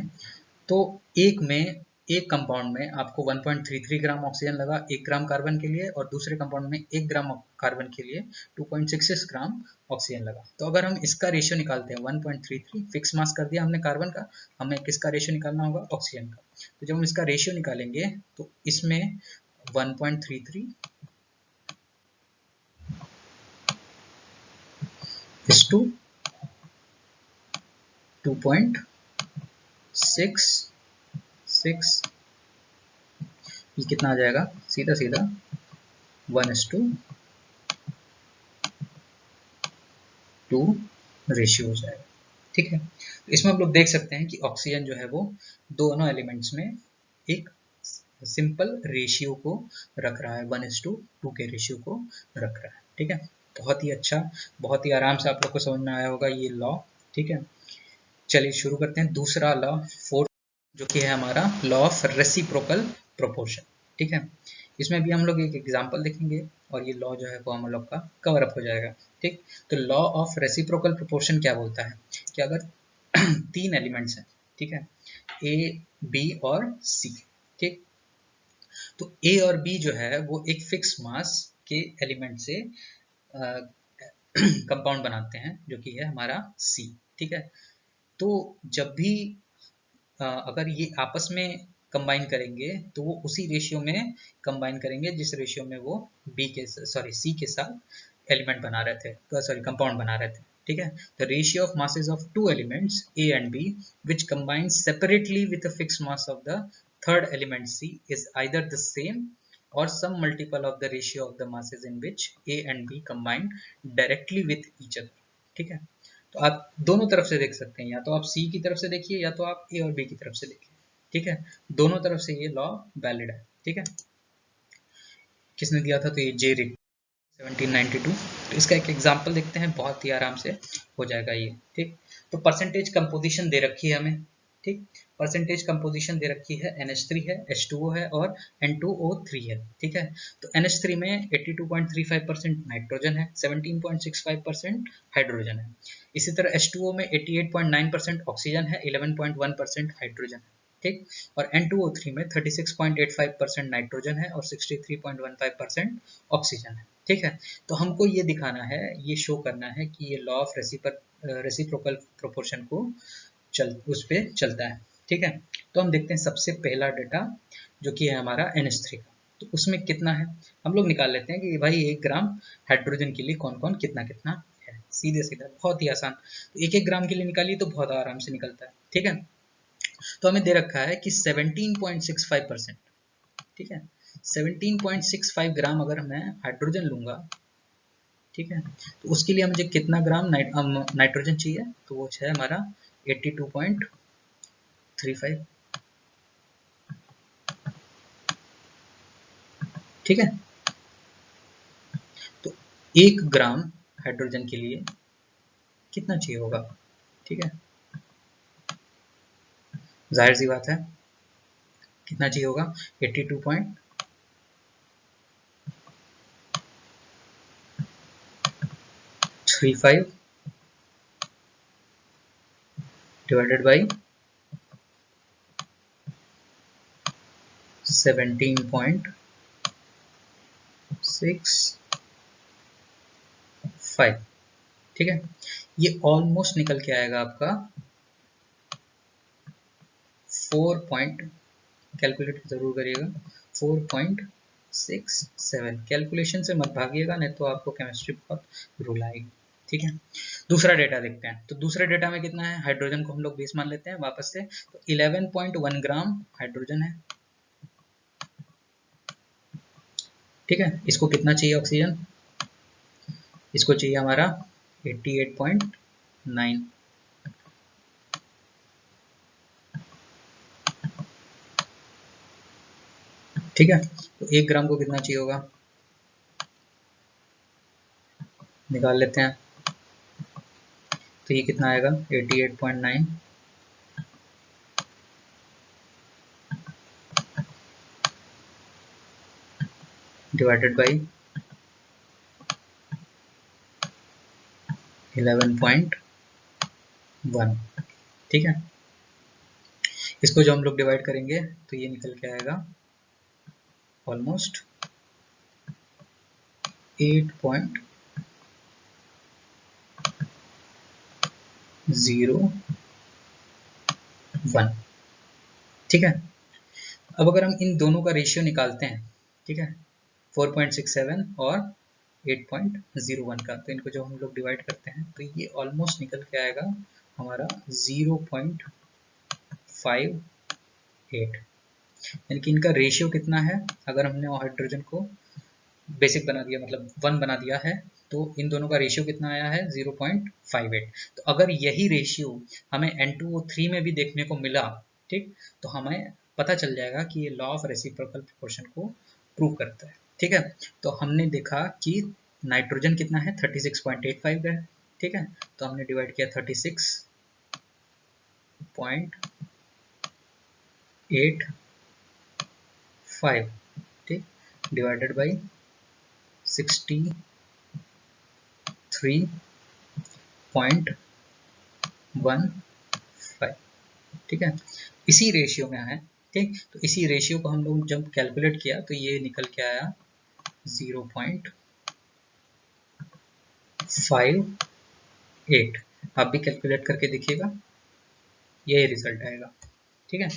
तो एक में एक कंपाउंड में आपको 1.33 ग्राम ऑक्सीजन लगा 1 ग्राम कार्बन के लिए, और दूसरे कंपाउंड में 1 ग्राम कार्बन के लिए 2.66 ग्राम ऑक्सीजन लगा। तो अगर हम इसका रेशियो निकालते हैं 1.33, फिक्स मास कर दिया हमने कार्बन का, हमें किसका रेशियो निकालना होगा? ऑक्सीजन का। तो जब हम इसका रेशियो निकालेंगे तो इसमें 1.33 is to 2.66, ये कितना आ जाएगा? सीधा सीधा 1:2 रेशियो हो जाएगा। ठीक है, तो इसमें हम लोग देख सकते हैं कि ऑक्सीजन जो है वो दोनों एलिमेंट्स में एक सिंपल रेशियो को रख रहा है, 1:2 के रेशियो को रख रहा है। ठीक है, बहुत ही अच्छा, बहुत ही आराम से आप लोग को समझ में आया होगा ये लॉ। ठीक है, चलिए शुरू करते हैं दूसरा लॉ, फोर्थ, जो कि है हमारा लॉ ऑफ रेसिप्रोकल प्रोपोर्शन। ठीक है, इसमें भी हम लोग एक एग्जांपल देखेंगे और ये लॉ जो है वो हम लोग का कवर अप हो जाएगा। ठीक, तो लॉ ऑफ रेसिप्रोकल प्रोपोर्शन क्या बोलता है कि अगर 3 एलिमेंट्स हैं, ठीक है, ए, बी और सी। ठीक, तो ए और बी जो है वो एक फिक्स मास के एलिमेंट से कंपाउंड बनाते हैं, जो कि है हमारा सी। ठीक है, तो जब भी अगर ये आपस में कंबाइन करेंगे तो वो उसी रेशियो में कंबाइन करेंगे जिस रेशियो में वो सी के साथ एलिमेंट बना रहे थे, कंपाउंड बना रहे थे। ठीक है, the ratio of masses of two elements A and B which combine separately with a fixed mass of the third element C is either the same or some multiple of the ratio of the masses in which A and B combine directly with each other। ठीक है, तो आप दोनों तरफ से देख सकते हैं, या तो आप सी की तरफ से देखिए या तो आप ए और बी की तरफ से देखिए। ठीक है, दोनों तरफ से ये लॉ वैलिड है। ठीक है, किसने दिया था? तो ये जे रिक 1792। तो इसका एक एग्जांपल देखते हैं, बहुत ही आराम से हो जाएगा ये। ठीक, तो परसेंटेज कंपोजिशन दे रखी है हमें। ठीक, परसेंटेज कंपोजिशन दे रखी है, NH3 है, H2O है और N2O3 है। ठीक है, तो NH3 में 82.35% नाइट्रोजन है, 17.65% हाइड्रोजन है। इसी तरह H2O में 88.9% ऑक्सीजन है, 11.1% हाइड्रोजन है। ठीक, और N2O3 में 36.85% नाइट्रोजन है और 63.15% ऑक्सीजन है। ठीक है, तो हमको ये दिखाना है, ये शो करना है कि ये लॉ ऑफ रेसिप्रोकल प्रोपोर्शन को उस पर चलता है। ठीक है, तो हम देखते हैं सबसे पहला डेटा जो कि है हमारा NH3 का। तो उसमें कितना है हम लोग निकाल लेते हैं कि भाई 1 ग्राम हाइड्रोजन के लिए कौन कौन कितना कितना है। सीधे सीधा, बहुत ही आसान। तो 1-1 ग्राम के लिए निकालिए तो बहुत आराम से निकलता है। ठीक है, तो हमें दे रखा है कि 17.65%। ठीक है, 17.65 ग्राम अगर मैं हाइड्रोजन लूंगा, ठीक है, तो उसके लिए मुझे कितना ग्राम नाइट्रोजन चाहिए? तो वो है हमारा 82.35। ठीक है, तो 1 ग्राम हाइड्रोजन के लिए कितना चाहिए होगा? ठीक है, जाहिर सी बात है, कितना चाहिए होगा? 82.35 डिवाइडेड बाई 17.65। ठीक है, ये ऑलमोस्ट निकल के आएगा आपका 4 कैलकुलेट जरूर करिएगा, 4.67। कैलकुलेशन से मत भागिएगा, नहीं तो आपको केमिस्ट्री बहुत रुलाएगी। ठीक है, दूसरा डेटा देखते हैं। तो दूसरे डेटा में कितना है? हाइड्रोजन को हम लोग बेस मान लेते हैं वापस से, तो 11.1 ग्राम हाइड्रोजन है। ठीक है, इसको कितना चाहिए ऑक्सीजन? इसको चाहिए हमारा 88.9। ठीक है, तो 1 ग्राम को कितना चाहिए होगा? निकाल लेते हैं, तो ये कितना आएगा? 88.9 डिवाइडेड बाई 11.1। ठीक है, इसको जो हम लोग डिवाइड करेंगे तो ये निकल के आएगा ऑलमोस्ट 8.01। ठीक है, अब अगर हम इन दोनों का रेशियो निकालते हैं, ठीक है, 4.67 और 8.01 का, तो इनको जो हम लोग डिवाइड करते हैं तो ये ऑलमोस्ट निकल के आएगा हमारा 0.58, यानी कि इनका रेशियो कितना है। अगर हमने हाइड्रोजन को बेसिक बना दिया, मतलब 1 बना दिया है, तो इन दोनों का रेशियो कितना आया है 0.58। तो अगर यही रेशियो हमें N2O3 में भी देखने को मिला, ठीक, तो हमें पता चल जाएगा कि ये लॉ ऑफ रेसिप्रोकल प्रोपोर्शन को प्रूव करता है। ठीक है, तो हमने देखा कि नाइट्रोजन कितना है 36.85 है। ठीक है, तो हमने डिवाइड किया 36.85, ठीक, डिवाइडेड बाई 63.15। ठीक है, इसी रेशियो में है। ठीक, तो इसी रेशियो को हम लोग जब कैलकुलेट किया तो ये निकल के आया 0.58। आप भी कैलकुलेट करके देखिएगा, यही रिजल्ट आएगा। ठीक है,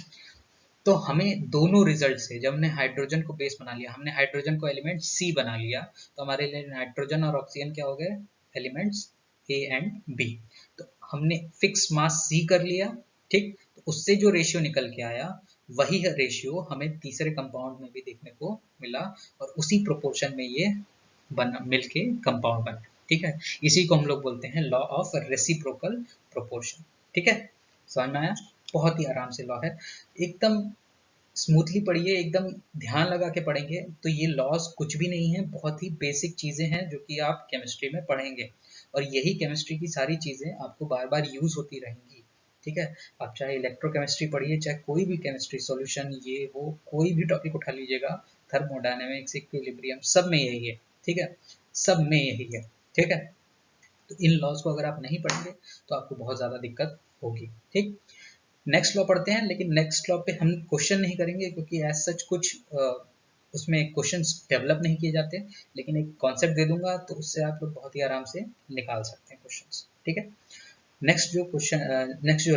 तो हमें दोनों रिजल्ट से, जब हमने हाइड्रोजन को बेस बना लिया, हमने हाइड्रोजन को एलिमेंट सी बना लिया, तो हमारे लिए नाइट्रोजन और ऑक्सीजन क्या हो गए, एलिमेंट्स ए एंड बी। तो हमने फिक्स मास सी कर लिया। ठीक, तो उससे जो रेशियो निकल के आया वही रेशियो हमें तीसरे कंपाउंड में भी देखने को मिला, और उसी प्रोपोर्शन में ये बना मिलके कंपाउंड बना। ठीक है, इसी को हम लोग बोलते हैं लॉ ऑफ रेसिप्रोकल प्रोपोर्शन। ठीक है, समझ में आया? बहुत ही आराम से लॉ है, एकदम स्मूथली पढ़िए, एकदम ध्यान लगा के पढ़ेंगे तो ये लॉस कुछ भी नहीं है, बहुत ही बेसिक चीजें हैं जो कि आप केमिस्ट्री में पढ़ेंगे, और यही केमिस्ट्री की सारी चीजें आपको बार बार यूज होती रहेंगी। ठीक है, आप चाहे इलेक्ट्रोकेमिस्ट्री पढ़िए, चाहे कोई भी केमिस्ट्री सॉल्यूशन, ये वो कोई भी टॉपिक उठा लीजिएगा, थर्मोडायनेमिक्स, इक्विलिब्रियम, सब में यही है। ठीक है, सब में यही है। ठीक है, तो इन लॉज को अगर आप नहीं पढ़ेंगे तो आपको बहुत ज्यादा दिक्कत होगी। ठीक, नेक्स्ट लॉ पढ़ते हैं, लेकिन नेक्स्ट लॉ पे हम क्वेश्चन नहीं करेंगे क्योंकि एज सच कुछ उसमें क्वेश्चंस डेवलप नहीं किए जाते, लेकिन एक कॉन्सेप्ट दे दूंगा तो उससे आप लोग बहुत ही आराम से निकाल सकते हैं क्वेश्चंस। ठीक है, नेक्स्ट जो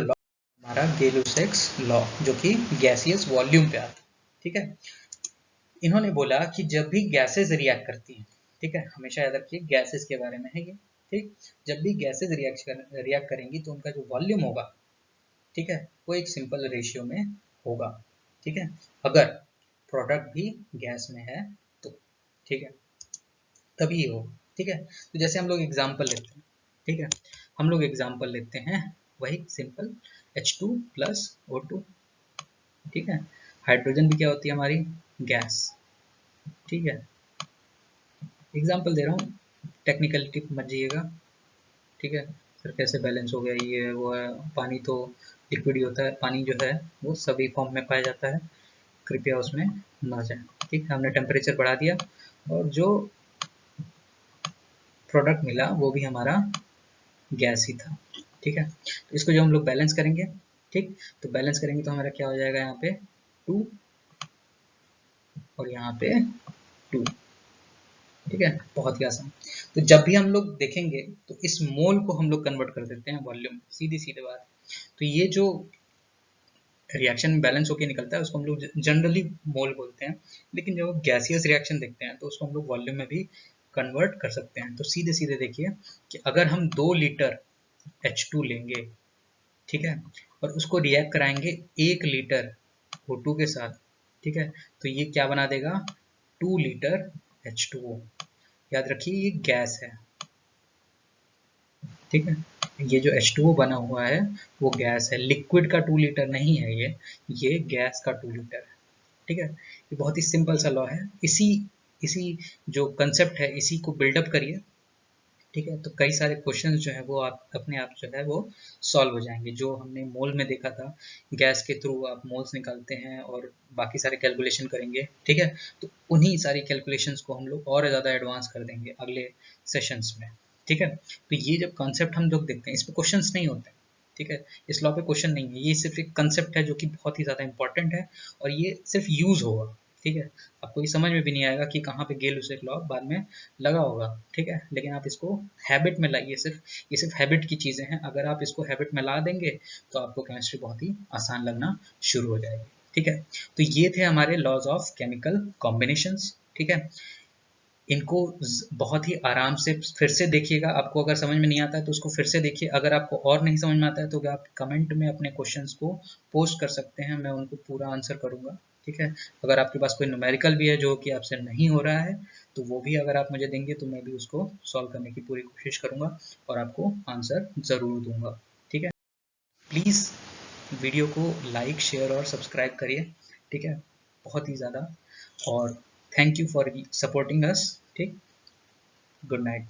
लॉ हमारा गेलुसेक्स लॉ, जो कि गैसियस वॉल्यूम पे आता है। ठीक है, इन्होंने बोला कि जब भी गैसेस रिएक्ट करती हैं, ठीक है, हमेशा याद रखिए गैसेस के बारे में है ये। ठीक, जब भी गैसेस रिएक्ट करेंगी तो उनका जो वॉल्यूम होगा, ठीक है, वो एक सिंपल रेशियो में होगा। ठीक है, अगर प्रोडक्ट भी गैस में है तो, ठीक है, तभी ये होगा। ठीक है, तो जैसे हम लोग एग्जांपल लेते हैं, ठीक है, हम लोग एग्जांपल लेते हैं वही सिंपल H2 प्लस O2। ठीक है, हाइड्रोजन भी क्या होती है हमारी, गैस। ठीक है, एग्जांपल दे रहा हूँ, टेक्निकलिटी मत जाइएगा। ठीक है, सर कैसे बैलेंस हो गया, ये वो है, पानी तो लिक्विड ही होता है, पानी जो है वो सभी फॉर्म में पाया जाता है, कृपया उसमें ना जाए। ठीक है, हमने टेम्परेचर बढ़ा दिया और जो प्रोडक्ट मिला वो भी हमारा गैस ही था। ठीक है, तो इसको जो हम लोग बैलेंस करेंगे, ठीक, तो बैलेंस करेंगे तो हमारा क्या हो जाएगा, यहाँ पे 2 और यहाँ पे 2। ठीक है, बहुत ही आसान। तो जब भी हम लोग देखेंगे तो इस मोल को हम लोग कन्वर्ट कर देते हैं वॉल्यूम, सीधी सीधे बात। तो ये जो रिएक्शन में बैलेंस होकर निकलता है उसको हम लोग जनरली मोल बोलते हैं, लेकिन जब गैसियस रिएक्शन देखते हैं तो उसको हम लोग वॉल्यूम में भी कन्वर्ट कर सकते हैं। तो सीधे सीधे देखिए कि अगर हम 2 लीटर H2 लेंगे, ठीक है, और उसको रिएक्ट कराएंगे 1 लीटर O2 के साथ, ठीक है, तो ये क्या बना देगा, 2 लीटर H2O। याद रखिए ये गैस है। ठीक है, ये जो H2O बना हुआ है वो गैस है, लिक्विड का 2 लीटर नहीं है ये गैस का 2 लीटर है। ठीक है, ये बहुत ही सिंपल सा लॉ है, इसी इसी जो कंसेप्ट है इसी को बिल्डअप करिए। ठीक है, तो कई सारे क्वेश्चंस जो है वो आप अपने आप जो है वो सॉल्व हो जाएंगे। जो हमने मोल में देखा था, गैस के थ्रू आप मोल्स निकालते हैं और बाकी सारे कैलकुलेशन करेंगे। ठीक है, तो उन्हीं सारी कैलकुलेशंस को हम लोग और ज़्यादा एडवांस कर देंगे अगले सेशंस में। ठीक है, तो ये जब कॉन्सेप्ट हम लोग देखते हैं इसमें क्वेश्चंस नहीं होते, ठीक है। इस लॉ पे क्वेश्चन नहीं है, ये सिर्फ एक कंसेप्ट है जो कि बहुत ही ज़्यादा इंपॉर्टेंट है और ये सिर्फ यूज़ होगा, ठीक है। आपको ये समझ में भी नहीं आएगा कि कहाँ पे गेल उसे लॉ बाद में लगा होगा, ठीक है, लेकिन आप इसको हैबिट में लाइए। ये सिर्फ हैबिट की चीज़ें हैं, अगर आप इसको हैबिट में ला देंगे तो आपको केमिस्ट्री बहुत ही आसान लगना शुरू हो जाएगी, ठीक है। तो ये थे हमारे लॉज ऑफ केमिकल कॉम्बिनेशंस, ठीक है। इनको बहुत ही आराम से फिर से देखिएगा, आपको अगर समझ में नहीं आता है तो उसको फिर से देखिए, अगर आपको और नहीं समझ में आता है तो आप कमेंट में अपने क्वेश्चंस को पोस्ट कर सकते हैं, मैं उनको पूरा आंसर करूंगा, ठीक है। अगर आपके पास कोई न्यूमेरिकल भी है जो कि आपसे नहीं हो रहा है तो वो भी अगर आप मुझे देंगे तो मैं भी उसको सॉल्व करने की पूरी कोशिश करूंगा और आपको आंसर ज़रूर दूंगा, ठीक है। प्लीज़ वीडियो को लाइक शेयर और सब्सक्राइब करिए, ठीक है, बहुत ही ज़्यादा। और thank you for supporting us, ठीक। Good night.